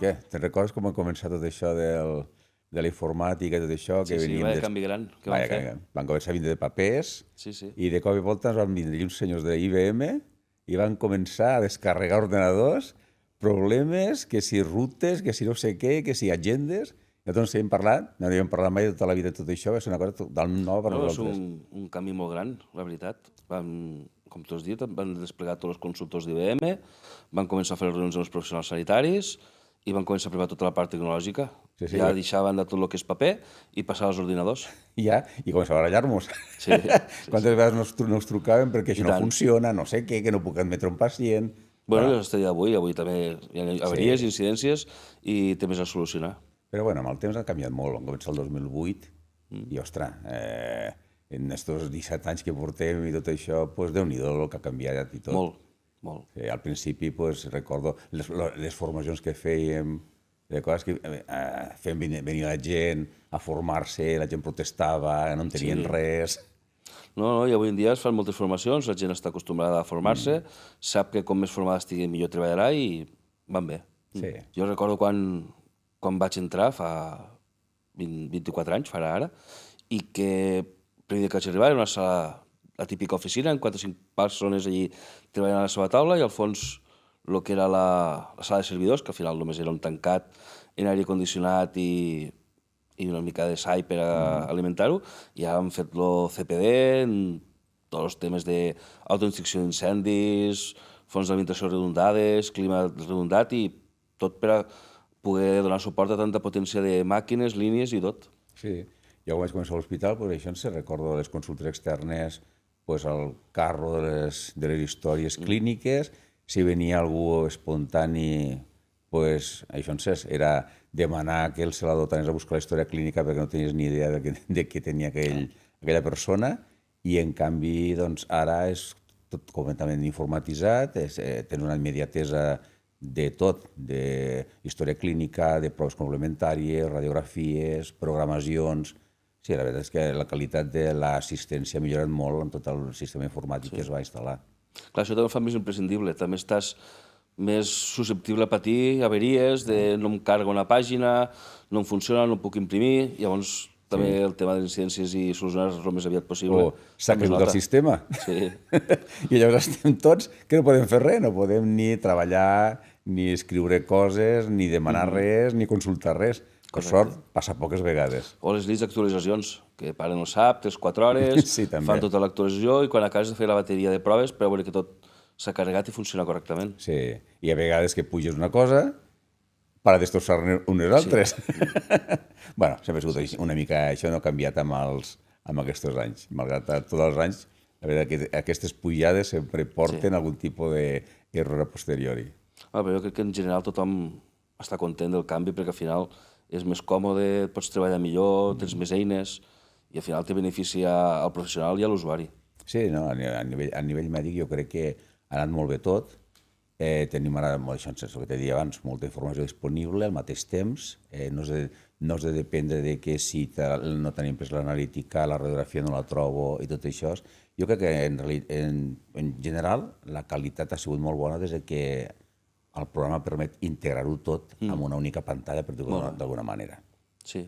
què? Te'n recordes com va començar tot això de la informàtica i tot això? Sí, sí, vaya canvi gran que van fer. Van començar a vindre de papers i de cop i volta ens van vindre uns senyors d'IBM i van començar a descarregar ordenadors, problemes, que si rutes, que si no sé què, que si agendes. Nosaltres no havíem parlat, no havíem parlat mai de tota la vida de tot això, va ser una cosa totalment nova per nosaltres. És un canvi molt gran, la veritat. Com tu has dit, van desplegar tots els consultors d'IBM, van començar a fer les reunions amb els professionals sanitaris i van començar a preparar tota la part tecnològica. Ja deixaven de tot el que és paper i passar als ordinadors. I començaven a barallar-nos. Quantes vegades no ens trucaven perquè això no funciona, no sé què, que no puc admetre un pacient. Bueno, és avui també hi ha avaries, incidències i temes a solucionar. Però bueno, amb el temps ha canviat molt. Vam començar el 2008 i, ostres, en aquests 17 anys que portem i tot això, Déu-n'hi-do el que ha canviat i tot. Molt, molt. Al principi, recordo les formacions que fèiem, de coses que venia la gent a formar-se, la gent protestava, no en tenien res. No, i avui en dia es fan moltes formacions, la gent està acostumada a formar-se, sap que com més formada estigui millor treballarà i van bé. Jo recordo quan vaig entrar fa 24 anys, farà ara, i que el primer dia que vaig arribar era una sala, la típica oficina, amb 4 o 5 persones allí treballant a la seva taula i al fons el que era la sala de servidors, que al final només era un tancat en aire condicionat i una mica d'esai per alimentar-ho, i ara han fet el CPD, tots els temes d'autoextinció d'incendis, fonts d'alimentació redundades, clima redundat i tot per a poder donar suport a tanta potència de màquines, línies i tot. Sí, jo quan vaig començar a l'hospital, això ens recordo les consultes externes, el carro de les històries clíniques, si venia algú espontani, això era demanar que el celador t'anés a buscar la història clínica perquè no tenies ni idea de què tenia aquella persona, i en canvi ara és tot completament informatitzat, tens una immediatesa de tot, de història clínica, de proves complementàries, radiografies, programacions. Sí, la veritat és que la qualitat de l'assistència ha millorat molt amb tot el sistema informàtic que es va instal·lar. Clar, això també fa més imprescindible. També estàs més susceptible a patir avaries, de no em carga una pàgina, no em funciona, no puc imprimir, llavors també el tema de les incidències i solucionar-les el més aviat possible. S'ha caigut el sistema. Sí. I llavors estem tots que no podem fer res, no podem ni treballar, ni escriure coses, ni demanar res, ni consultar res. Per sort, passa poques vegades. O les nits d'actualitzacions, que paren el SAP, 3-4 hores, fan tota l'actualització i quan acabes de fer la bateria de proves per veure que tot s'ha carregat i funciona correctament. Sí, i a vegades que puges una cosa per a destrossar-ne unes altres. Bueno, sempre ha sigut una mica... Això no ha canviat amb aquests anys. Malgrat tots els anys, la veritat que aquestes pujades sempre porten algun tipus d'error a posteriori. Però jo crec que en general tothom està content del canvi perquè al final és més còmode, pots treballar millor, tens més eines i al final té benefici al professional i a l'usuari. Sí, no, a nivell mèdic jo crec que ha anat molt bé tot. Tenim ara, això el que t'he dit abans, molta informació disponible al mateix temps. No has de dependre de que si no tenim pres l'analítica, la radiografia no la trobo i tot això. Jo crec que en general la qualitat ha sigut molt bona des que el programa permet integrar-ho tot en una única pantalla, per dir-ho d'alguna manera. Sí.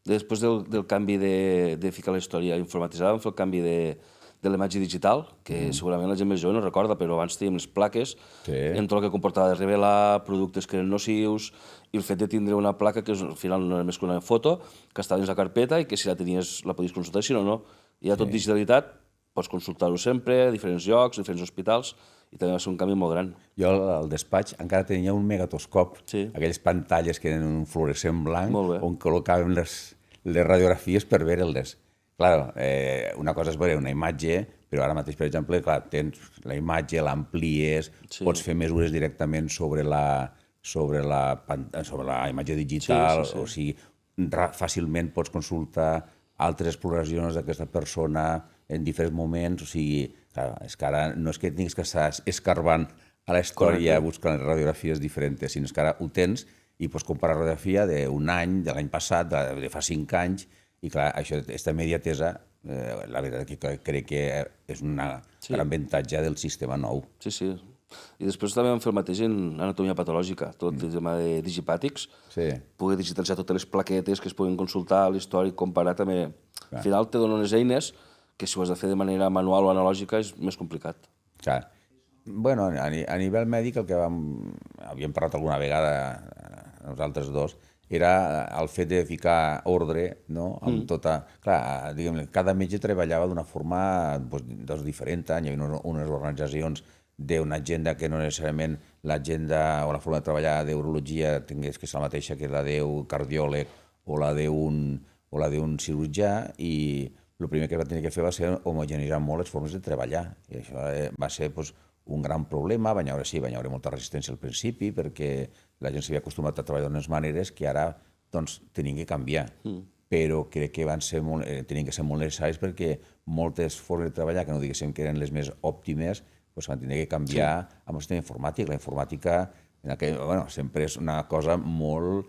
Després del canvi de ficar la història informatitzada, vam fer el canvi de la imatge digital, que segurament la gent més jove no recorda, però abans teníem les plaques, en tot el que comportava de revelar productes que eren nocius, i el fet de tindre una placa que al final no era més que una foto, que estava dins la carpeta i que si la tenies la podies consultar, si no. Hi ha tot digitalitat, pots consultar-ho sempre, a diferents llocs, a diferents hospitals, i també va ser un canvi molt gran. Jo al despatx encara tenia un megatoscop, aquelles pantalles que eren un fluorescent blanc, on col·locàvem les radiografies per veure-les. Clar, una cosa és veure una imatge, però ara mateix, per exemple, tens la imatge, l'amplies, pots fer mesures directament sobre la imatge digital, o sigui, fàcilment pots consultar altres exploracions d'aquesta persona en diferents moments, o sigui, és que ara no és que tinguis que estar escarbant a la història buscant radiografies diferents, sinó que ara ho tens i pots comparar la radiografia d'un any, de l'any passat, de fa 5 anys, i clar, aquesta immediatesa, la veritat que crec que és un gran avantatge del sistema nou. Sí, I després també vam fer el mateix en anatomia patològica, tot el tema de digipàtics, poder digitalitzar totes les plaquetes que es poden consultar, l'històric, comparar també. Al final te donen unes eines que si ho has de fer de manera manual o analògica és més complicat. Clar. Bueno, a nivell mèdic el que havíem parlat alguna vegada nosaltres dos era el fet de ficar ordre, no?, amb tota... Clar, diguem-ne, cada metge treballava d'una forma diferent. Hi havia unes organitzacions d'una agenda que no necessàriament l'agenda o la forma de treballar d'urologia tingués que ser la mateixa que la d'un cardiòleg o la d'un cirurgià, i el primer que va tenir que fer va ser homogeneïtzar molt les formes de treballar. I això va ser un gran problema. Va haver molta resistència al principi perquè la gent s'havia acostumat a treballar d'unes maneres que ara tenien que canviar. Però crec que tenien que ser molt necessaris perquè moltes formes de treballar, que no diguéssim que eren les més òptimes, van tenir que canviar amb el sistema informàtic. La informàtica sempre és una cosa molt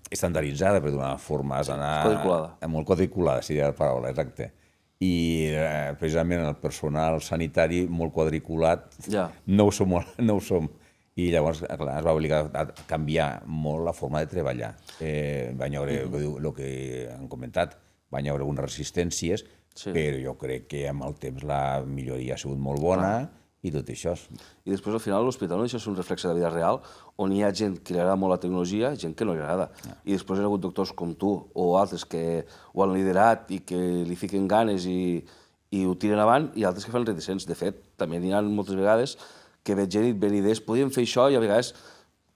estandarditzada, per d'una forma. Quadriculada. Molt quadriculada, seria la paraula, exacte. I precisament el personal sanitari molt quadriculat no ho som. I llavors es va obligar a canviar molt la forma de treballar. Van haver, el que han comentat, van haver algunes resistències, però jo crec que amb el temps la milloria ha sigut molt bona i tot això. I després al final l'hospital no deixa ser un reflexe de la vida real, on hi ha gent que li agrada molt la tecnologia i gent que no li agrada. I després hi ha hagut doctors com tu o altres que ho han liderat i que li fiquen ganes i ho tiren avant, i altres que fan reticents. De fet, també n'hi ha moltes vegades que veig gent i ven idees, podríem fer això, i a vegades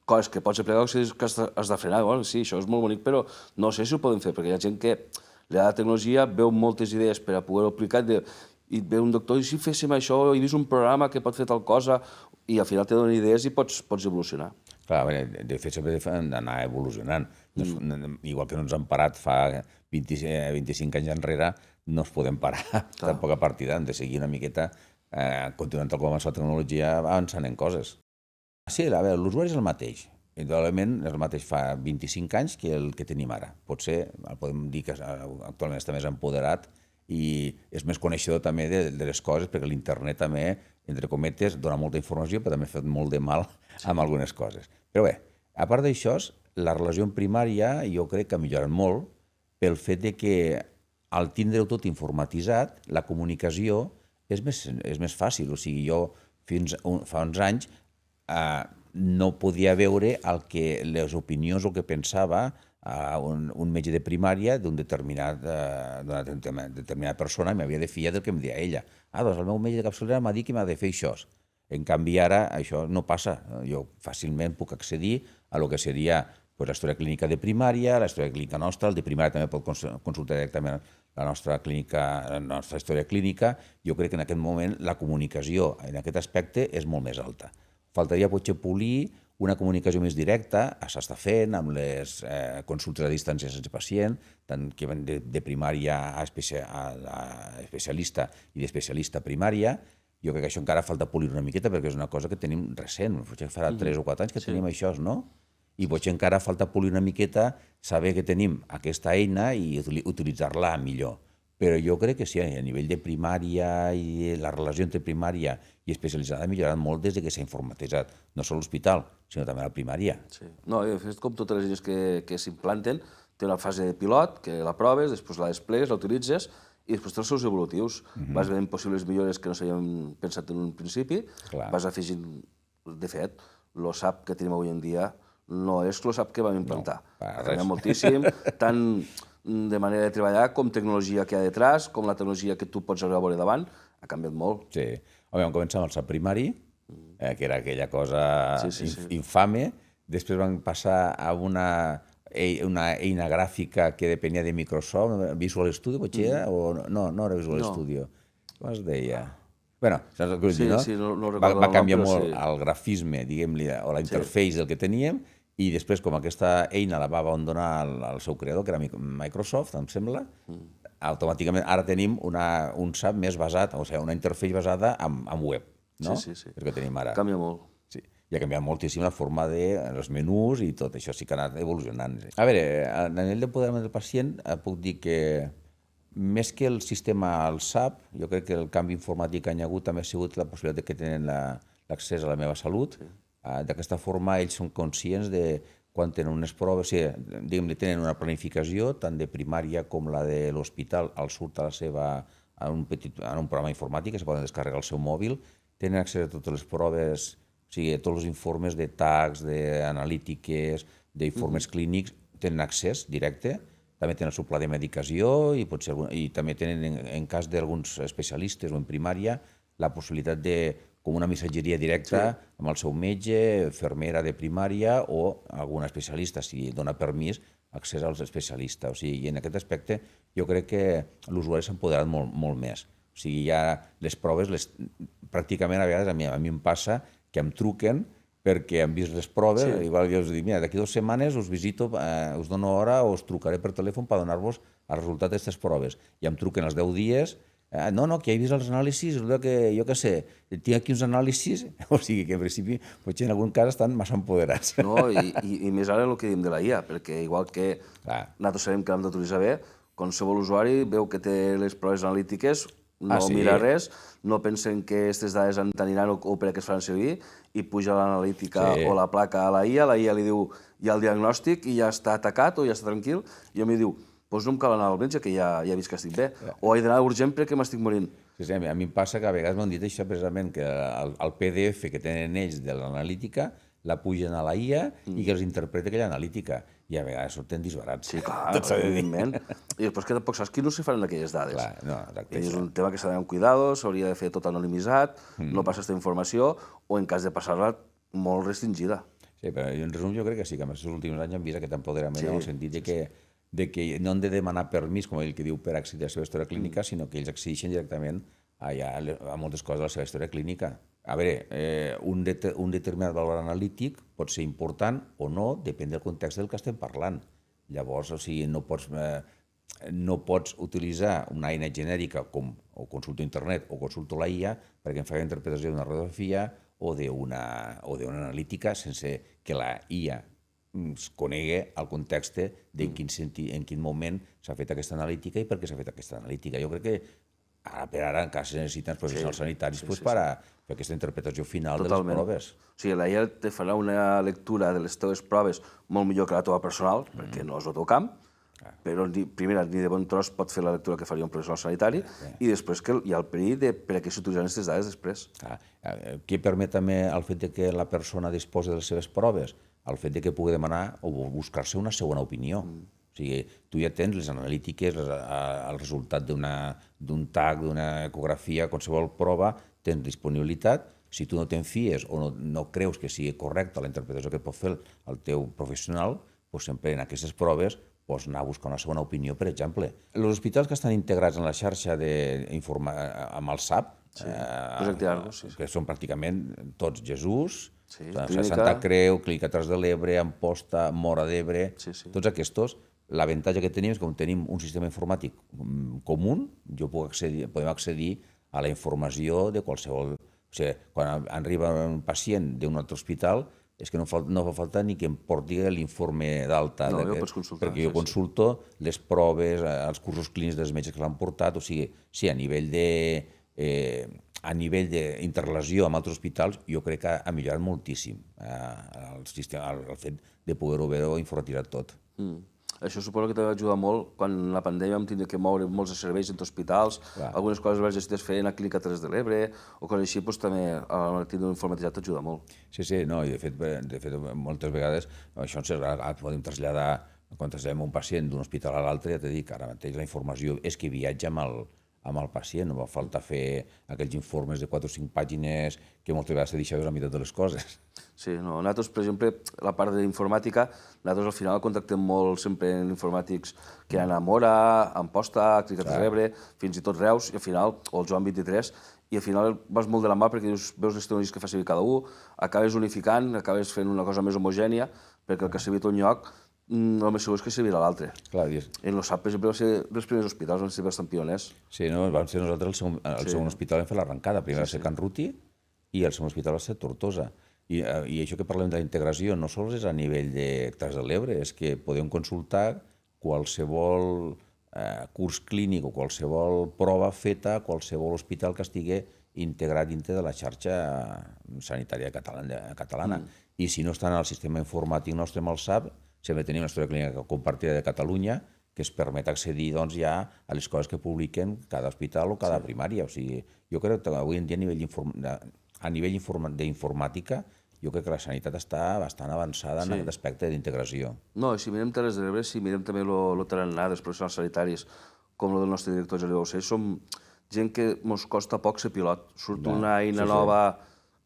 coses que pots aplicar que has de frenar. Sí, això és molt bonic, però no sé si ho podem fer, perquè hi ha gent que li agrada la tecnologia, veu moltes idees per a poder-ho aplicar, i ve un doctor, i si féssim això, he vist un programa que pot fer tal cosa, i al final te donen idees i pots evolucionar. Clar, de fet sempre hem d'anar evolucionant. Igual que no ens han parat fa 25 anys enrere, no ens podem parar tampoc a partir d'ara. Hem de seguir una miqueta, continuant tal com avança la tecnologia, avançant en coses. Sí, a veure, l'usuari és el mateix. Indudablement és el mateix fa 25 anys que el que tenim ara. Potser podem dir que actualment està més empoderat i és més coneixedor també de les coses, perquè l'internet també, entre cometes, dona molta informació, però també ha fet molt de mal amb algunes coses. Però bé, a part d'això, la relació primària jo crec que ha millorat molt pel fet de que al tindre-ho tot informatitzat, la comunicació és més fàcil. O sigui, jo fins fa uns anys no podia veure les opinions o el que pensava un metge de primària d'una determinada persona, i m'havia de fiar del que em deia ella. Doncs el meu metge de capçalera m'ha dit que m'ha de fer això. En canvi, ara això no passa. Jo fàcilment puc accedir a el que seria la història clínica de primària, la història clínica nostra, el de primària també pot consultar directament la nostra història clínica. Jo crec que en aquest moment la comunicació en aquest aspecte és molt més alta. Faltaria potser polir una comunicació més directa, s'està fent amb les consultes a distància sense pacient, tant que van de primària a especialista i d'especialista a primària. Jo crec que això encara falta polir una miqueta perquè és una cosa que tenim recent. Potser farà 3 o 4 anys que tenim això, no? I potser encara falta polir una miqueta, saber que tenim aquesta eina i utilitzar-la millor. Però jo crec que sí, a nivell de primària i la relació entre primària i especialitzada ha millorat molt des que s'ha informatitzat, no sols l'hospital, sinó també la primària. No, de fet, com totes les eines que s'implanten, té una fase de pilot, que la proves, després la desplegues, la utilitzes, i després té els seus evolutius. Vas veient possibles millores que no s'havien pensat en un principi, vas afegint, de fet, el SAP que tenim avui en dia no és el SAP que vam implantar. Ha canviat moltíssim, tant de manera de treballar com tecnologia que hi ha detrás, com la tecnologia que tu pots arribar a veure davant, ha canviat molt. Sí. Vam començar amb el SAP primari, que era aquella cosa infame. Després van passar a una eina gràfica que depenia de Microsoft, Visual Studio, potser era? No era Visual Studio. Com es deia? Bé, va canviar molt el grafisme, diguem-li, o la interface del que teníem, i després, com aquesta eina la va abandonar el seu creador, que era Microsoft, em sembla, automàticament ara tenim un SAP més basat, o sigui, una interface basada en web, no? Sí. És el que tenim ara. Canvia molt. Sí, i ha canviat moltíssim la forma dels menús i tot això, sí que ha anat evolucionant. A veure, a nivell d'empoderament del pacient, puc dir que més que el sistema al SAP, jo crec que el canvi informàtic que hi ha hagut també ha sigut la possibilitat que tenen l'accés a la meva salut. D'aquesta forma, ells són conscients de quan tenen unes proves, diguem-ne, tenen una planificació, tant de primària com la de l'hospital, al surt a la seva, en un programa informàtic que se poden descarregar al seu mòbil, tenen accés a totes les proves, o sigui, a tots els informes de tags, d'analítiques, d'informes clínics, tenen accés directe, també tenen el seu pla de medicació i també tenen, en cas d'alguns especialistes o en primària, la possibilitat de, com una missatgeria directa amb el seu metge, infermera de primària o algun especialista, si dona permís, accés als especialistes. O sigui, en aquest aspecte jo crec que l'usuari s'ha empoderat molt més. O sigui, ja les proves, pràcticament a vegades a mi em passa que em truquen perquè han vist les proves, igual jo us dic, mira, d'aquí 2 setmanes us visito, us dono hora o us trucaré per telèfon per donar-vos el resultat d'aquestes proves. I em truquen els 10 dies, no, que he vist els anàlisis, que jo què sé, tinc aquí uns anàlisis, o sigui que en principi potser en algun cas estan massa empoderats. No, i més ara el que diem de la IA, perquè igual que nosaltres sabem que l'hem d'autoritzar bé, qualsevol usuari veu que té les proves analítiques, no mira res, no pensen que aquestes dades t'aniran o per a què es faran servir, i puja l'analítica o la placa a la IA li diu ja el diagnòstic i ja està atacat o ja està tranquil, i a mi diu, doncs no em cal anar al metge, que ja he vist que estic bé, o he d'anar urgent perquè m'estic morint. Sí, a mi em passa que a vegades m'han dit això precisament, que el PDF que tenen ells de l'analítica la pugen a la IA i que els interpreta aquella analítica. I a vegades surten disbarats. Sí, clar, evidentment. I després que tampoc saps qui no se faran aquelles dades. Clar, no, exacte. És un tema que s'ha d'anar amb cuidado, s'hauria de fer tot anonimitzat, no passar aquesta informació, o en cas de passar-la, molt restringida. Sí, però en resum jo crec que sí, que en els últims anys han vist aquest empoderament en el sentit de que no han de demanar permís, com el que diu, per accedir a la seva història clínica, sinó que ells accedeixen directament a moltes coses de la seva història clínica. A veure, un determinat valor analític pot ser important o no, depèn del context del que estem parlant. Llavors, o sigui, no pots utilitzar una eina genèrica com o consulto internet o consulto la IA perquè em fa la interpretació d'una radiografia o d'una analítica sense que la IA conegui el context d'en quin moment s'ha fet aquesta analítica i per què s'ha fet aquesta analítica. Jo crec que per ara encara se necessiten professionals sanitaris per fer aquesta interpretació final de les proves. O sigui, la IA te farà una lectura de les teves proves molt millor que la teva personal, perquè no és el teu camp, però primer, ni de bon tros pot fer la lectura que faria un professional sanitari, i després que hi ha el perill de per a què s'utilitzaran aquestes dades després. Què permet també el fet que la persona disposi de les seves proves? El fet que pugui demanar o buscar-se una segona opinió. O sigui, tu ja tens les analítiques, el resultat d'un TAC, d'una ecografia, qualsevol prova, tens disponibilitat. Si tu no te'n fies o no creus que sigui correcta la interpretació que et pot fer el teu professional, doncs sempre en aquestes proves pots anar a buscar una segona opinió, per exemple. Els hospitals que estan integrats en la xarxa amb el SAP, que són pràcticament tots Jesús, Santa Creu, Clínica Terres de l'Ebre, Amposta, Móra d'Ebre, tots aquests, l'avantatge que tenim és que com tenim un sistema informàtic comú, podem accedir a la informació de qualsevol... O sigui, quan arriba un pacient d'un altre hospital, és que no fa falta ni que em porti l'informe d'alta, perquè jo consulto les proves, els cursos clínics dels metges que l'han portat, o sigui, sí, a nivell d'interrelació amb altres hospitals, jo crec que ha millorat moltíssim el fet de poder-ho veure informatitzat tot. Això suposo que t'ha ajudat molt quan la pandèmia vam tindre que moure molts serveis entre hospitals, algunes coses les gestites feien a Clínica Terres de l'Ebre o coses així, doncs també el tindre informatitzat t'ajuda molt. Sí, no, i de fet moltes vegades això podem traslladar, quan traslladem un pacient d'un hospital a l'altre, ja t'he dit que ara mateix la informació és que viatja amb el pacient, no va falta fer aquells informes de 4 o 5 pàgines que moltes vegades se deixa veure la meitat de les coses. Sí, no, nosaltres, per exemple, la part d'informàtica, nosaltres al final contactem molt sempre amb informàtics que han a Móra, a Amposta, a Clínica Terres de l'Ebre, fins i tot Reus, i al final, o el Joan 23, i al final vas molt de la mà perquè veus les tecnologies que fa servir cada un, acabes unificant, acabes fent una cosa més homogènia, perquè el que ha servit un lloc el més segur és que servirà l'altre. En el SAP, per exemple, va ser dels primers hospitals, van ser bastant pioners. Sí, vam ser nosaltres el segon hospital vam fer l'arrencada. Primer va ser Can Ruti i el segon hospital va ser Tortosa. I això que parlem de la integració no sols és a nivell de Terres de l'Ebre, és que podem consultar qualsevol curs clínic o qualsevol prova feta a qualsevol hospital que estigui integrat dintre de la xarxa sanitària catalana. I si no està en el sistema informàtic nostre amb el SAP, sempre tenim una història clínica compartida de Catalunya que es permet accedir ja a les coses que publiquen cada hospital o cada primària. O sigui, jo crec que avui en dia a nivell d'informàtica jo crec que la sanitat està bastant avançada en aquest aspecte d'integració. No, si mirem Terres de l'Ebre, si mirem també el tarannà dels professionals sanitaris, com el del nostre director Jordi Baucer, som gent que ens costa poc ser pilot. Surt una eina nova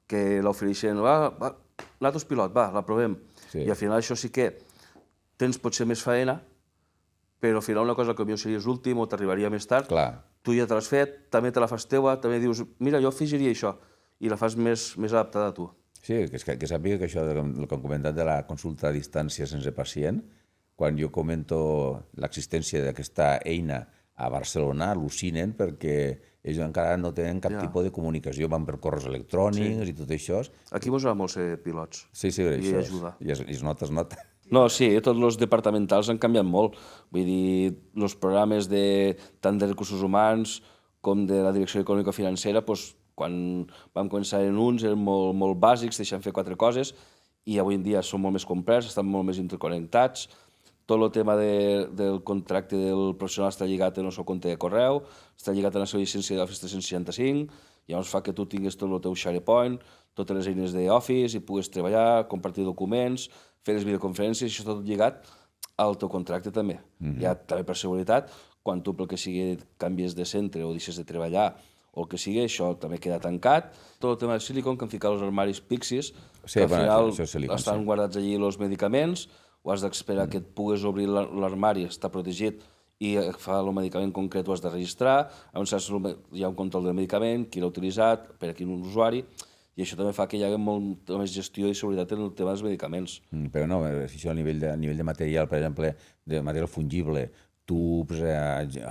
que l'ofereixen, nosaltres pilot, l'aprovem. I al final això sí que tens potser més faena, però al final una cosa que potser series l'últim o t'arribaria més tard, tu ja te l'has fet, també te la fas teua, també dius, mira, jo afegiria això, i la fas més adaptada a tu. Sí, que sàpiga que això, el que hem comentat de la consulta a distància sense pacient, quan jo comento l'existència d'aquesta eina a Barcelona, al·lucinen perquè ells encara no tenen cap tipus de comunicació, van per correus electrònics i tot això. Aquí mos va molt ser pilots. Sí, i això i es nota. No, sí, tots els departamentals han canviat molt. Vull dir, els programes tant de recursos humans com de la direcció econòmica-financera, quan vam començar en uns eren molt bàsics, deixant fer 4 coses, i avui en dia són molt més complets, estan molt més interconnectats. Tot el tema del contracte del professional està lligat al seu compte de correu, està lligat a la seva llicència d'Office 365, llavors fa que tu tinguis tot el teu SharePoint, totes les eines d'Office i puguis treballar, compartir documents, fer les videoconferències, això està tot lligat al teu contracte també. Ja també per seguretat, quan tu pel que sigui canvies de centre o deixes de treballar o el que sigui, això també queda tancat. Tot el tema de Silicon, que han ficat els armaris Pixis, que al final estan guardats allí els medicaments, o has d'esperar que et puguis obrir l'armari, està protegit, i fa el medicament concret ho has de registrar, hi ha un control del medicament, qui l'ha utilitzat, per a quin usuari, i això també fa que hi hagi molta més gestió i seguretat en el tema dels medicaments. Però no, si això a nivell de material, per exemple, de material fungible, tubs,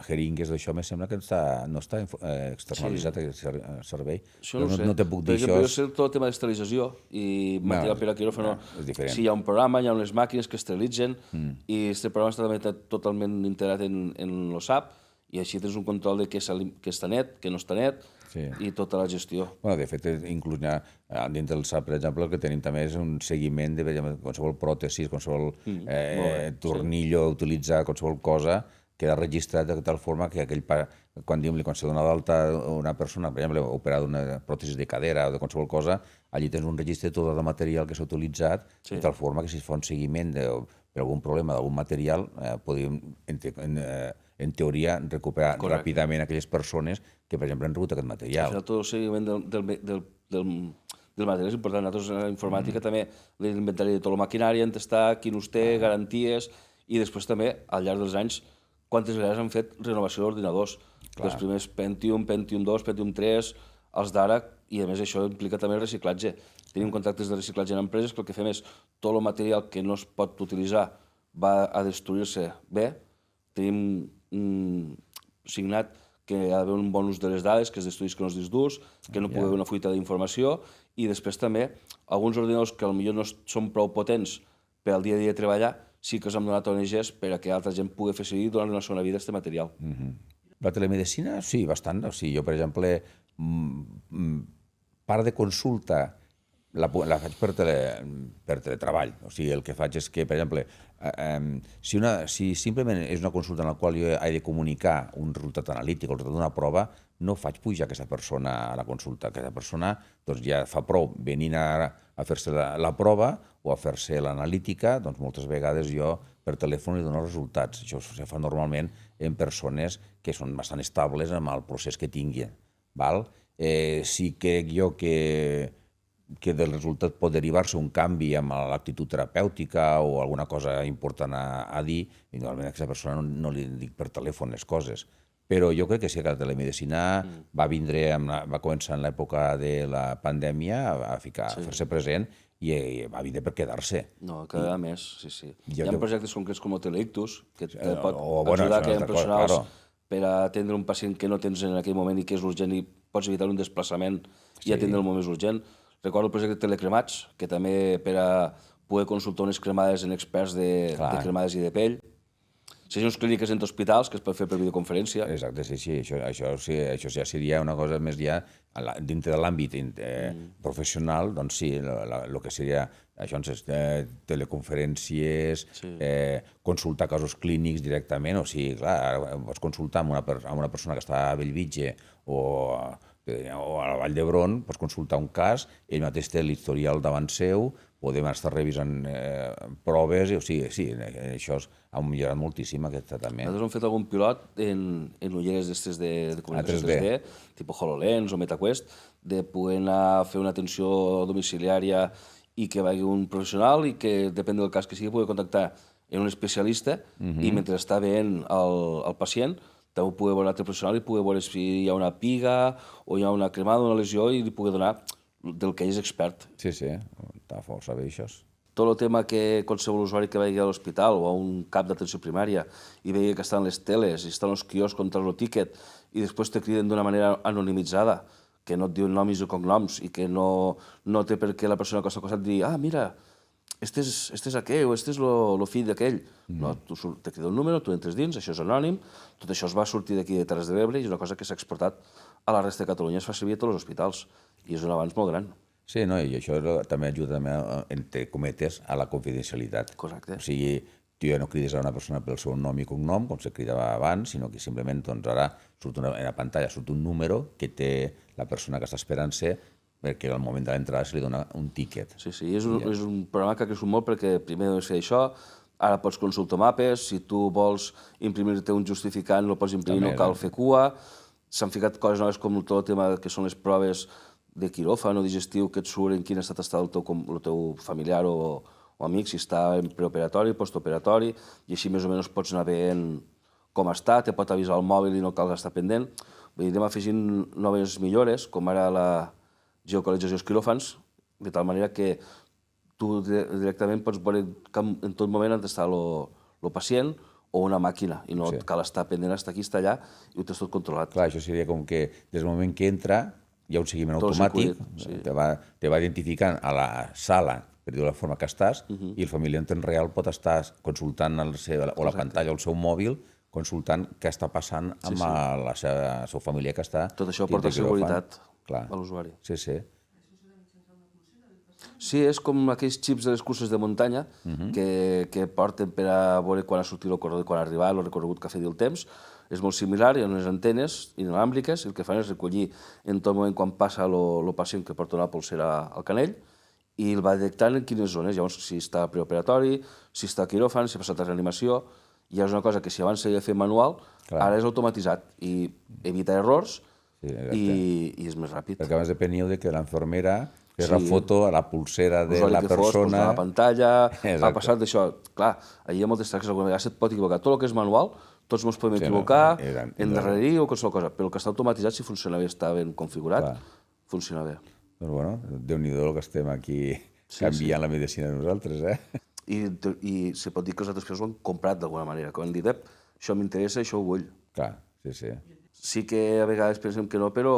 jeringues, d'això, me sembla que no està externalitzat aquest servei. Això no ho sé. No te puc dir això. Però jo sé tot el tema d'esterilització i material per a quiròfano. Si hi ha un programa, hi ha unes màquines que esterilitzen i aquest programa està també totalment integrat en el SAP i així tens un control de què està net, què no està net i tota la gestió. De fet, inclús dins del SAP, per exemple, el que tenim també és un seguiment de qualsevol pròtesi, qualsevol tornillo utilitzat, qualsevol cosa, queda registrat de tal forma que quan se dona d'alta una persona, per exemple, operada d'una pròtesi de cadera o de qualsevol cosa, allí tens un registre de tot el material que s'ha utilitzat, de tal forma que si es fa un seguiment per algun problema d'algun material, podríem, en teoria, recuperar ràpidament aquelles persones que, per exemple, han rebut aquest material. Al final, tot el seguiment del material és important. Nosaltres, a la informàtica, també l'inventari de tota la maquinària, on està, quin ús té, garanties, i després també, al llarg dels anys, quantes vegades han fet renovació d'ordinadors. Els primers Pentium, Pentium 2, Pentium 3, els d'ara, i a més això implica també el reciclatge. Tenim contractes de reciclatge en empreses que el que fem és tot el material que no es pot utilitzar va a destruir-se bé. Tenim signat que hi ha d'haver un bon ús de les dades, que es destruïsquen els discs durs, que no pugui haver una fuita d'informació, i després també alguns ordinadors que potser no són prou potents per al dia a dia de treballar, sí que els hem donat a ONGs per a que altra gent pugui fer servir durant una segona vida aquest material. La telemedicina, sí, bastant. O sigui, jo, per exemple, part de consulta la faig per teletreball. O sigui, el que faig és que, per exemple, si simplement és una consulta en la qual jo he de comunicar un resultat analític o el resultat d'una prova, no faig pujar aquesta persona a la consulta. Aquesta persona ja fa prou venint a fer-se la prova o a fer-se l'analítica, doncs moltes vegades jo per telèfon li dono resultats. Això se fa normalment en persones que són bastant estables amb el procés que tinguin. Sí crec jo que del resultat pot derivar-se un canvi amb l'actitud terapèutica o alguna cosa important a dir, i normalment a aquesta persona no li dic per telèfon les coses. Però jo crec que sí que la telemedicina va començar en l'època de la pandèmia a fer-se present i va vindre per quedar-se. No, cada més, sí. Hi ha projectes concrets com el Teleictus, que et pot ajudar a crear professionals per atendre un pacient que no tens en aquell moment i que és urgent i pots evitar un desplaçament i atendre el moment més urgent. Recordo el projecte Telecremats, que també per a poder consultar unes cremades en experts de cremades i de pell. sessions clíniques entre hospitals que es pot fer per videoconferència. Exacte, sí, això ja seria una cosa més ja dintre de l'àmbit professional, doncs sí, el que seria això, teleconferències, consultar casos clínics directament, o sigui, clar, pots consultar amb una persona que està a Bellvitge o a la Vall d'Hebron, pots consultar un cas, ell mateix té l'historial davant seu, podem estar revisant proves, o sigui, sí, això ha millorat moltíssim aquest tractament. Nosaltres hem fet algun pilot en ulleres d'estes de comunicació 3D, tipus HoloLens o MetaQuest, de poder anar a fer una atenció domiciliària i que vagi un professional i que, depèn del cas que sigui, pugui contactar en un especialista i mentre està veient el pacient també pugui veure l'altre professional i pugui veure si hi ha una piga o hi ha una cremada, una lesió i li pugui donar del que ell és expert. Sí, està força bé això. Tot el tema que qualsevol usuari que vagi a l'hospital o a un cap d'atenció primària i vegi que estan les teles i estan els quioscs contra el tiquet i després te criden d'una manera anonimitzada, que no et diuen noms i cognoms i que no té per què la persona que està al costat dir mira, este és aquell o este és el fill d'aquell. No, te crida un número, tu entres dins, això és anònim, tot això es va sortir d'aquí de Terres de l'Ebre i és una cosa que s'ha exportat a la resta de Catalunya, es fa servir a tots els hospitals i és un avanç molt gran. Sí, no, i això també ajuda, entre cometes, a la confidencialitat. Correcte. O sigui, tu ja no crides a una persona pel seu nom i cognom, com se cridava abans, sinó que simplement doncs, ara surt en la pantalla surt un número que té la persona que està esperant-se perquè al moment de l'entrada se li dona un tíquet. Sí, és un programa que ha crescut molt perquè primer deus fer això, ara pots consultar mapes, si tu vols imprimir-te un justificant, el pots imprimir, no cal fer cua. S'han ficat coses noves com tot el tema que són les proves de quiròfan o digestiu que et surt en quin estat està el teu familiar o amic, si està en preoperatori, postoperatori, i així més o menys pots anar veient com està, te pot avisar el mòbil i no cal estar pendent. Vull dir, anem afegint noves millores, com ara la geocalització dels quiròfans, de tal manera que tu directament pots veure en tot moment on està el pacient o una màquina, i no cal estar pendent, estar aquí, estar allà, i ho tens tot controlat. Clar, això seria com que des del moment que entra hi ha un seguiment automàtic, te va identificant a la sala, per dir-ho de la forma que estàs, i el familiar en temps real pot estar consultant la pantalla o el seu mòbil, consultant què està passant amb el seu familiar que està... Tot això porta seguretat a l'usuari. Sí. Sí, és com aquells xips de les curses de muntanya que porten per a veure quan ha sortit el corredor, quan ha arribat, el recorregut que ha fet el temps. És molt similar, hi ha unes antenes inalàmbriques, el que fan és recollir en tot moment quan passa el pacient que porta una polsera al canell i el va detectant en quines zones, llavors si està preoperatori, si està a quiròfan, si ha passat a reanimació. Ja és una cosa que si abans s'havia de fer manual, ara és automatitzat i evita errors i és més ràpid. Perquè abans depenia de que l'infermera fes la foto a la pulsera de la persona... a la pantalla, ha passat d'això. Clar, allà hi ha moltes tractes, alguna vegada se't pot equivocar. Tot el que és manual, tots ens podem equivocar, endarrerir o qualsevol cosa, però el que està automatitzat, si funciona bé, està ben configurat, funciona bé. Doncs bueno, Déu-n'hi-do que estem aquí canviant la medicina nosaltres, I se pot dir que els altres països ho han comprat d'alguna manera, que han dit, això m'interessa, això ho vull. Clar, sí. Sí que a vegades pensem que no, però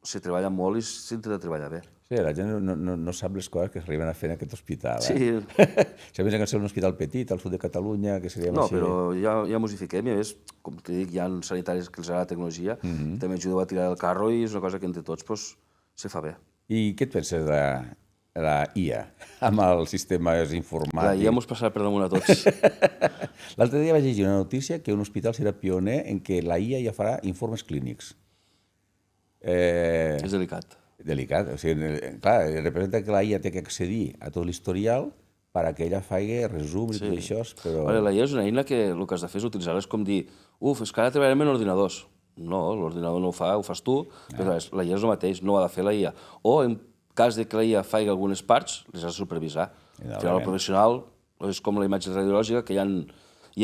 se treballa molt i s'intenta treballar bé. Sí, la gent no sap les coses que s'arriben a fer en aquest hospital. Sí. Si pensa que és un hospital petit, al sud de Catalunya, que seria... No, però ja mos hi fiquem, i a més, com te dic, hi ha sanitaris que els agrada la tecnologia, també ajudeu a tirar el carro i és una cosa que entre tots se fa bé. I què et penses de la IA, amb els sistemes informàtics? La IA mos passarà per damunt a tots. L'altre dia vaig llegir una notícia que un hospital serà pioner en què la IA ja farà informes clínics. És delicat. Delicat. O sigui, clar, representa que la IA té que accedir a tot l'historial perquè ella faci resums i tot això, però... La IA és una eina que el que has de fer és utilitzar-la, és com dir, és que ara treballarem en ordinadors. No, l'ordinador no ho fa, ho fas tu, però la IA és el mateix, no ho ha de fer la IA. O en cas de que la IA faci algunes parts, les has de supervisar. Al final, el professional és com la imatge radiològica, que hi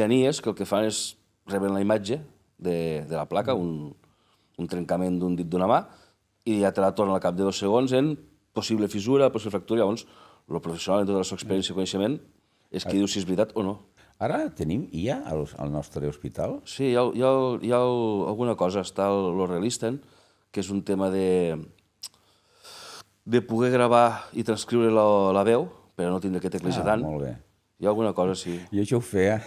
ha IAs que el que fan és reben la imatge de la placa, un trencament d'un dit d'una mà, i ja te la torna al cap de 2 segons en possible fissura, possible fractura. Llavors, el professional, en tota la seva experiència i coneixement, és qui diu si és veritat o no. Ara tenim IA al nostre hospital? Sí, hi ha alguna cosa. Està el Realisten, que és un tema de poder gravar i transcriure la veu, però no tindre que teclejar tant. Molt bé. Hi ha alguna cosa, sí. I això ho feia,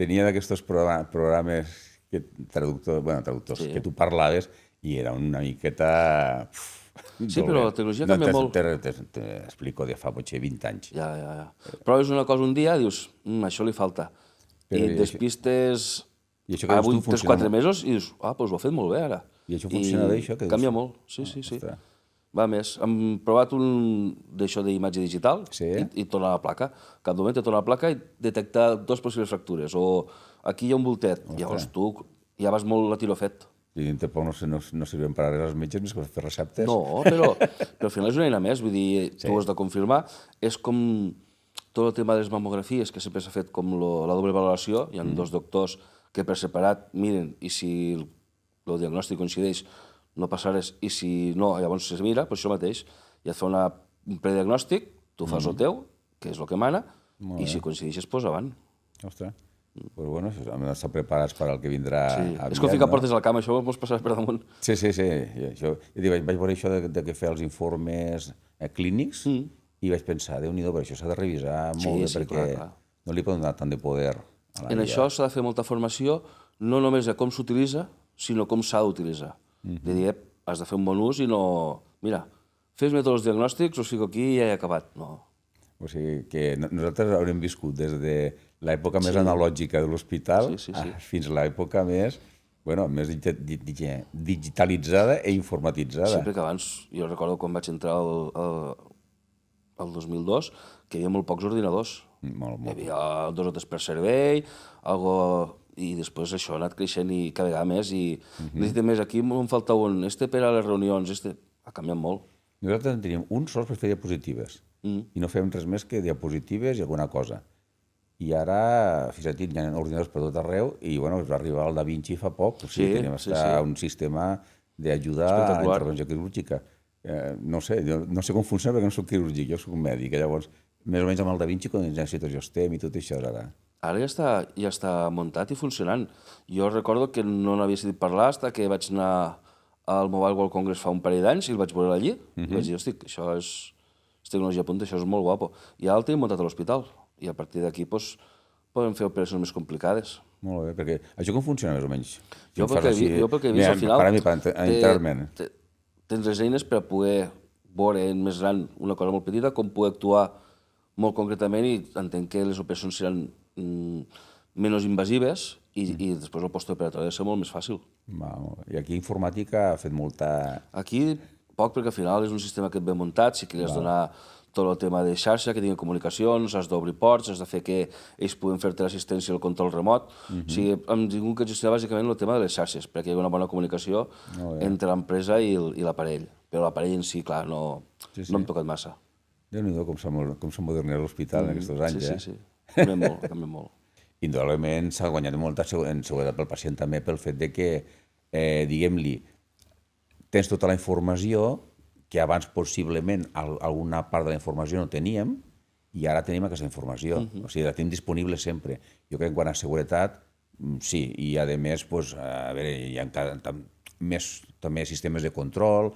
tenia d'aquests programes traductors, que tu parlaves i era una miqueta... Sí, però la tecnologia canvia molt. T'explico de fa potser 20 anys. Ja. Proves una cosa un dia i dius, això li falta. I et despistes a 8, 3, 4 mesos i dius, doncs ho ha fet molt bé ara. I això funciona bé, això? Canvia molt, sí. Va més. Hem provat un d'això d'imatge digital i torna a la placa. Cap moment te torna a la placa i detecta 2 possibles fractures. O aquí hi ha un voltet. Llavors tu ja vas molt a tiro fet. I tampoc no serveixen per a res als metges més que per fer receptes. No, però al final és una eina més. Vull dir, tu ho has de confirmar. És com tot el tema de les mamografies, que sempre s'ha fet com la doble valoració. Hi ha 2 doctors que per separat miren i si el diagnòstic coincideix no passa res, i si no, llavors es mira, doncs això mateix. I et fa un prediagnòstic, tu fas el teu, que és el que mana, i si coincideixes, doncs avant. Ostres. Però bueno, hem d'estar preparats per al que vindrà aviat. És com ficar portes al camp, això ho pots passar per damunt. Sí. Vaig veure això de que fer els informes clínics i vaig pensar, Déu-n'hi-do, però això s'ha de revisar molt bé perquè no li poden donar tant de poder a la En això s'ha de fer molta formació, no només de com s'utilitza, sinó com s'ha d'utilitzar. De dir, has de fer un bon ús i no... Mira, fes-me tots els diagnòstics, us fico aquí i ja he acabat. No. O sigui que nosaltres haurem viscut des de l'època més analògica de l'hospital fins a l'època més digitalitzada i informatitzada. Sí, perquè abans, jo recordo quan vaig entrar el 2002, que hi havia molt pocs ordinadors. Molt. Hi havia 2 o 3 per servei, i després això ha anat creixent i cada vegada més, i necessitem més. Aquí em falta un, per a les reunions, ha canviat molt. Nosaltres en teníem un sols per fer diapositives i no fèiem res més que diapositives i alguna cosa. I ara, fixa't, hi ha ordinadors per tot arreu i va arribar el Da Vinci fa poc, o sigui, tenim un sistema d'ajuda a la intervenció quirúrgica. No sé com funciona perquè no soc quirúrgic, jo soc un mèdic, llavors més o menys amb el Da Vinci quan necessites jo estem i tot això ara. Ara ja està muntat i funcionant. Jo recordo que no n'havia sentit parlar fins que vaig anar al Mobile World Congress fa un parell d'anys i el vaig veure allí i vaig dir, hosti, això és tecnologia punta, això és molt guapo. I ara el tenim muntat a l'hospital i a partir d'aquí podem fer operacions més complicades. Molt bé, perquè això com funciona més o menys? Jo pel que he vist al final tens les eines per a poder veure en més gran una cosa molt petita, com poder actuar molt concretament, i entenc que les operacions seran menys invasives i després el postoperatori ha de ser molt més fàcil. I aquí informàtica ha fet molta... Aquí poc, perquè al final és un sistema que et ve muntat, si queries donar tot el tema de xarxa, que tingui comunicacions, has d'obrir ports, has de fer que ells puguin fer-te l'assistència al control remot. O sigui, hem tingut que gestionar bàsicament el tema de les xarxes, perquè hi ha una bona comunicació entre l'empresa i l'aparell. Però l'aparell en si, clar, no hem tocat massa. Déu-n'hi-do com s'ha modernitzat l'hospital en aquests anys, Sí. Canvia molt. Indudablement s'ha guanyat molta en seguretat pel pacient també pel fet de que, diguem-li, tens tota la informació que abans possiblement alguna part de la informació no teníem i ara tenim aquesta informació. O sigui, la tenim disponible sempre. Jo crec que quant a seguretat, sí, i a més, a veure, hi ha també sistemes de control,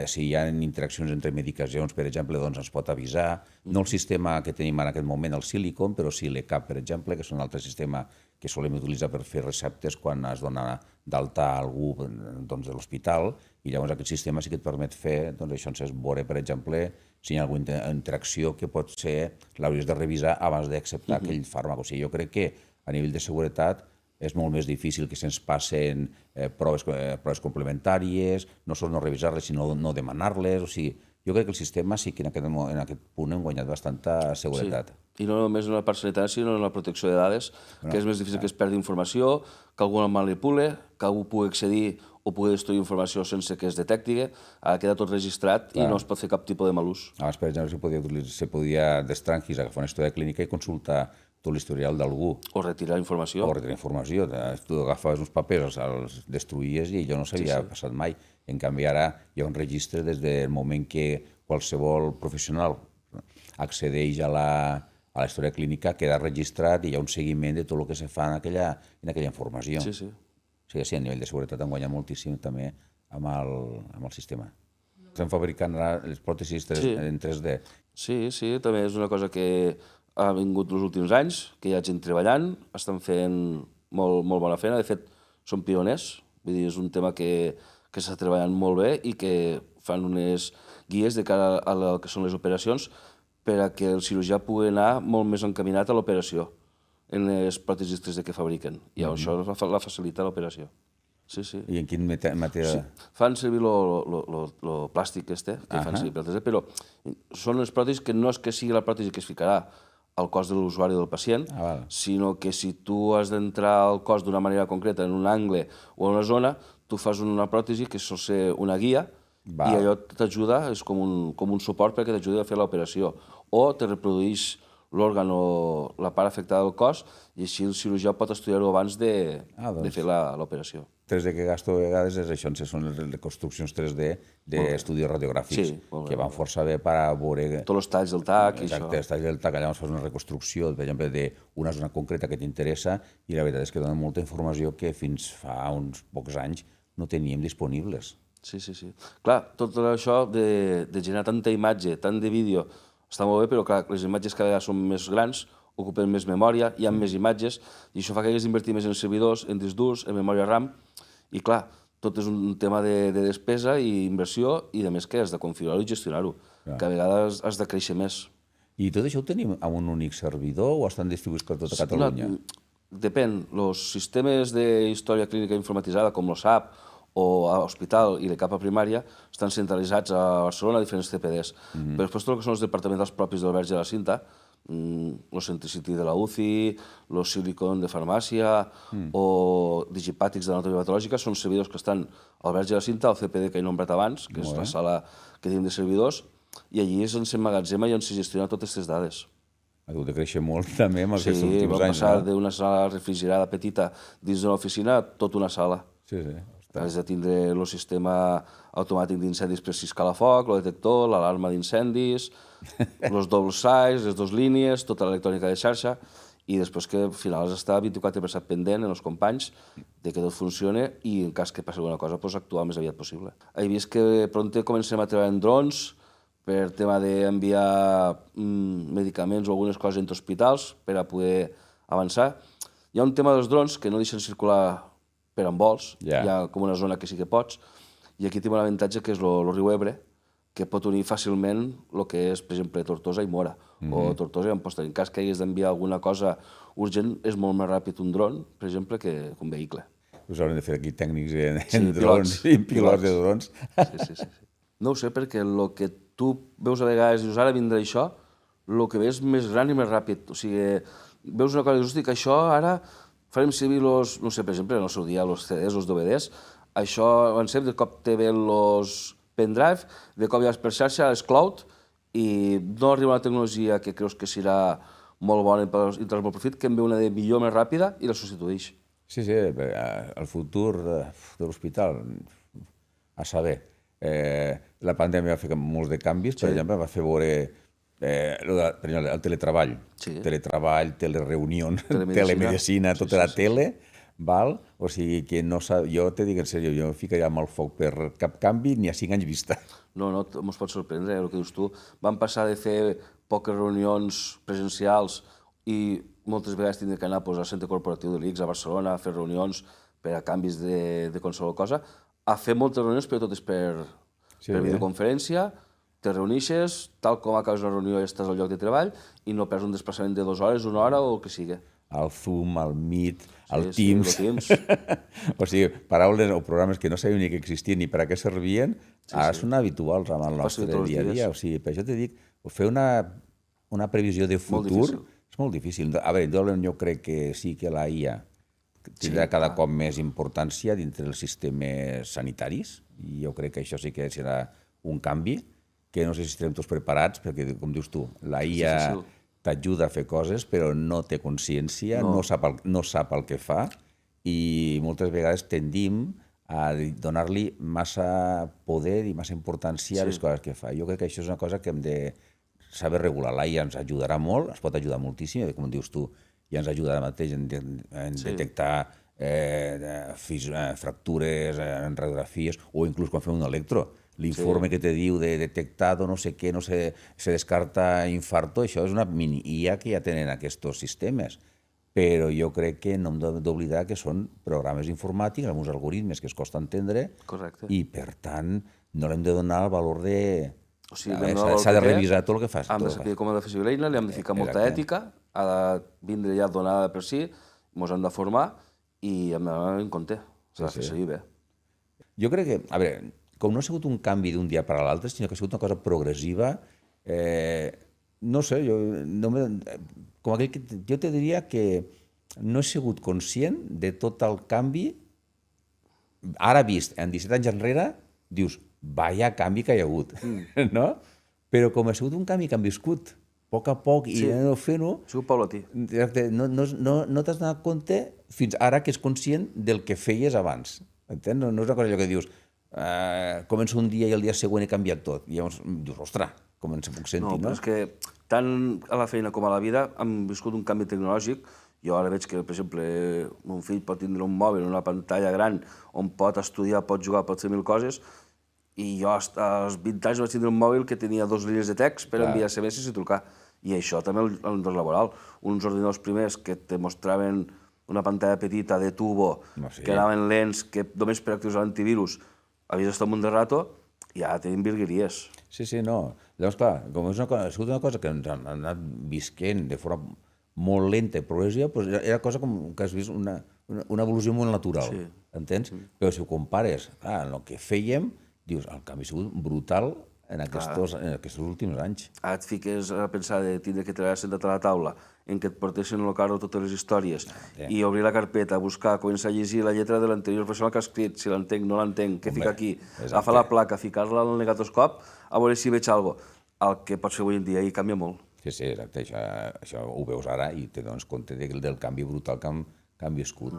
si hi ha interaccions entre medicacions, per exemple, doncs ens pot avisar. No el sistema que tenim en aquest moment, el Silicon, però sí l'ECAP, per exemple, que és un altre sistema que solem utilitzar per fer receptes quan es dona d'alta a algú de l'hospital, i llavors aquest sistema sí que et permet fer això, veure, per exemple, si hi ha alguna interacció que pot ser, l'hauries de revisar abans d'acceptar aquell fàrmac. O sigui, jo crec que a nivell de seguretat és molt més difícil que se'ns passen proves complementàries, no sols no revisar-les, sinó no demanar-les. O sigui, jo crec que el sistema sí que en aquest punt hem guanyat bastanta seguretat. I no només en la part sanitària, sinó en la protecció de dades, que és més difícil que es perdi informació, que algú la manipule, que algú pugui accedir o pugui destruir informació sense que es detecti. Ara queda tot registrat i no es pot fer cap tipus de mal ús. Abans, per exemple, se podia d'estrangis agafar una història clínica i consultar tot l'historial d'algú. O retirar informació. Tu agafaves uns papers, els destruïes i allò no s'havia passat mai. En canvi, ara hi ha un registre des del moment que qualsevol professional accedeix a la història clínica, queda registrat i hi ha un seguiment de tot el que se fa en aquella informació. Sí. O sigui, a nivell de seguretat han guanyat moltíssim també amb el sistema. Estem fabricant ara les pròtesis en 3D. Sí, també és una cosa que ha vingut els últims anys, que hi ha gent treballant, estan fent molt bona feina, de fet, són pioners, vull dir, és un tema que s'està treballant molt bé i que fan unes guies de cara a el que són les operacions per a que el cirurgià pugui anar molt més encaminat a l'operació en les pròtesis 3D que fabriquen. I això la facilita l'operació. Sí, sí. I en quin matèria? Sí. Fan servir el plàstic que fan servir per 3D, però són les pròtesis que no és que sigui la pròtesi que es ficarà al cos de l'usuari o del pacient, sinó que si tu has d'entrar al cos d'una manera concreta, en un angle o en una zona, tu fas una pròtesi que sol ser una guia i allò t'ajuda, és com un suport perquè t'ajudi a fer l'operació. O te reprodueix l'òrgan o la part afectada del cos i així el cirurgià pot estudiar-ho abans de fer l'operació. 3D que gasto a vegades és això, són les reconstruccions 3D d'estudis radiogràfics, que van força bé per a veure... Tots els talls del TAC i això. Exacte, els talls del TAC, allà fas una reconstrucció, per exemple, d'una zona concreta que t'interessa i la veritat és que dona molta informació que fins fa uns pocs anys no teníem disponibles. Sí. Clar, tot això de generar tanta imatge, tant de vídeo, està molt bé, però clar, les imatges cada vegada són més grans, ocupen més memòria, hi ha més imatges, i això fa que hagués d'invertir més en servidors, en discs durs, en memòria RAM, i clar, tot és un tema de despesa i inversió, i a més que has de configurar-ho i gestionar-ho, que a vegades has de créixer més. I tot això ho tenim a un únic servidor o estan distribuïts per tota Catalunya? Depèn. Els sistemes d'història clínica informatitzada, com el SAP, o a l'hospital i la capa primària estan centralitzats a Barcelona, a diferents CPDs. Però després tot el que són els departamentals propis del Verge de la Cinta, el Centricity de la UCI, el Silicon de farmàcia o Digipàtics d'anatomia patològica, són servidors que estan al Verge de la Cinta, al CPD que he nombrat abans, que és la sala que tenim de servidors, i allí és on s'emmagatzema i on se gestionen totes aquestes dades. Ha hagut de créixer molt també en aquests últims anys. Sí, va passar d'una sala refrigerada petita dins d'una oficina a tota una sala. Sí. Has de tindre el sistema automàtic d'incendis per si escala foc, el detector, l'alarma d'incendis, els double size, les dues línies, tota l'electrònica de xarxa, i després que al final has d'estar 24/7 pendent en els companys de que tot funcioni i en cas que passi alguna cosa, actuar el més aviat possible. He vist que prompte comencem a treballar en drons per tema d'enviar medicaments o algunes coses entre hospitals per a poder avançar. Hi ha un tema dels drons que no deixen circular per en vols, hi ha com una zona que sí que pots, i aquí tenim un avantatge que és el riu Ebre, que pot unir fàcilment el que és, per exemple, Tortosa i Mora, o Tortosa i Amposta. En cas que hagués d'enviar alguna cosa urgent, és molt més ràpid un dron, per exemple, que un vehicle. Us haurem de fer aquí tècnics en drons, i pilots de drons. Sí. No ho sé, perquè el que tu veus a vegades i dius, ara vindrà això, el que veus més gran i més ràpid. O sigui, veus una cosa i dius, hosti, que això ara farem servir els, no sé, per exemple, en el seu dia, els CDs, els DVDs, això avancem, de cop te ve els pendrive, de cop ja és per xarxa, és cloud, i no arriba una tecnologia que creus que serà molt bona i trauràs molt profit, que en ve una de millor, més ràpida, i la substitueix. Sí, el futur de l'hospital, a saber. La pandèmia va fer molts de canvis, per exemple, va fer veure el teletreball, telereunions, telemedicina, tota la tele, o sigui que jo te dic en sèrio, jo no ficaria amb el foc per cap canvi ni a 5 anys vista. No, ens pot sorprendre el que dius tu. Vam passar de fer poques reunions presencials i moltes vegades tindre que anar al centre corporatiu de l'ICS a Barcelona a fer reunions per a canvis de qualsevol cosa, a fer moltes reunions, però totes per videoconferència. Te reuneixes, tal com acabes una reunió i estàs al lloc de treball i no perds un desplaçament de 2 hores, 1 hora o el que sigui. El Zoom, el Meet, el Teams. O sigui, paraules o programes que no sabíem ni que existien ni per a què servien, ara són habituals en el nostre dia a dia. O sigui, per això t'he dit, fer una previsió de futur és molt difícil. A veure, jo crec que sí que la IA tindrà cada cop més importància dintre dels sistemes sanitaris i jo crec que això sí que serà un canvi que no sé si estarem tots preparats, perquè, com dius tu, la IA t'ajuda a fer coses, però no té consciència, no sap el que fa, i moltes vegades tendim a donar-li massa poder i massa importància a les coses que fa. Jo crec que això és una cosa que hem de saber regular. La IA ens ajudarà molt, ens pot ajudar moltíssim, com dius tu, ja ens ajuda ara mateix en detectar fractures en radiografies, o inclús quan fem un electro, l'informe que te diu de detectado no sé què, no sé, se descarta infarto, això és una mini IA que ja tenen aquests sistemes. Però jo crec que no hem d'oblidar que són programes informàtics amb uns algoritmes que es costa entendre. Correcte. I, per tant, no l'hem de donar el valor de... O sigui, s'ha de revisar tot el que fas. Hem de saber com ha de fer la eina, li hem de ficar molta ètica, ha de vindre ja donada per si, ens hem de formar i hem d'anar en compte. S'ha de fer seguir bé. Jo crec que, a veure, com no ha sigut un canvi d'un dia per a l'altre, sinó que ha sigut una cosa progressiva, no sé, com aquell que jo te diria que no he sigut conscient de tot el canvi. Ara vist, en 17 anys enrere, dius, vaya canvi que hi ha hagut, no? Però com ha sigut un canvi que han viscut a poc i anant fent-ho, Ha sigut paulatí. no t'has donat compte fins ara que és conscient del que feies abans. Entens? No és una cosa allò que dius, comença un dia i el dia següent he canviat tot. I llavors dius, ostres, com ens puc sentir, no? No, però és que tant a la feina com a la vida hem viscut un canvi tecnològic. Jo ara veig que, per exemple, mon fill pot tindre un mòbil, una pantalla gran, on pot estudiar, pot jugar, pot fer mil coses, i jo als 20 anys vaig tindre un mòbil que tenia 2 línies de text per enviar SMS i trucar. I això també en l'entorn laboral. Uns ordinadors primers que te mostraven una pantalla petita de tubo, que anaven lents, que només per activar l'antivirus havies d'estar un munt de rato, i ara tenim virgueries. Sí, no. Llavors, clar, com ha sigut una cosa que ens han anat visquent de forma molt lenta i progressiva, doncs era cosa com que has vist una evolució molt natural, entens? Però si ho compares amb el que fèiem, dius, el canvi ha sigut brutal en aquests últims anys. Ara et fiques a pensar de tindre que treballar sentat a la taula, en què et portessin al carro totes les històries, i obrir la carpeta, buscar, començar a llegir la lletra de l'anterior persona que ha escrit, si l'entenc, no l'entenc, què fica aquí, agafar la placa, ficar-la al negatoscop, a veure si veig alguna cosa. El que pots fer avui en dia i canvia molt. Sí, exacte, això ho veus ara i te dones compte del canvi brutal que han viscut.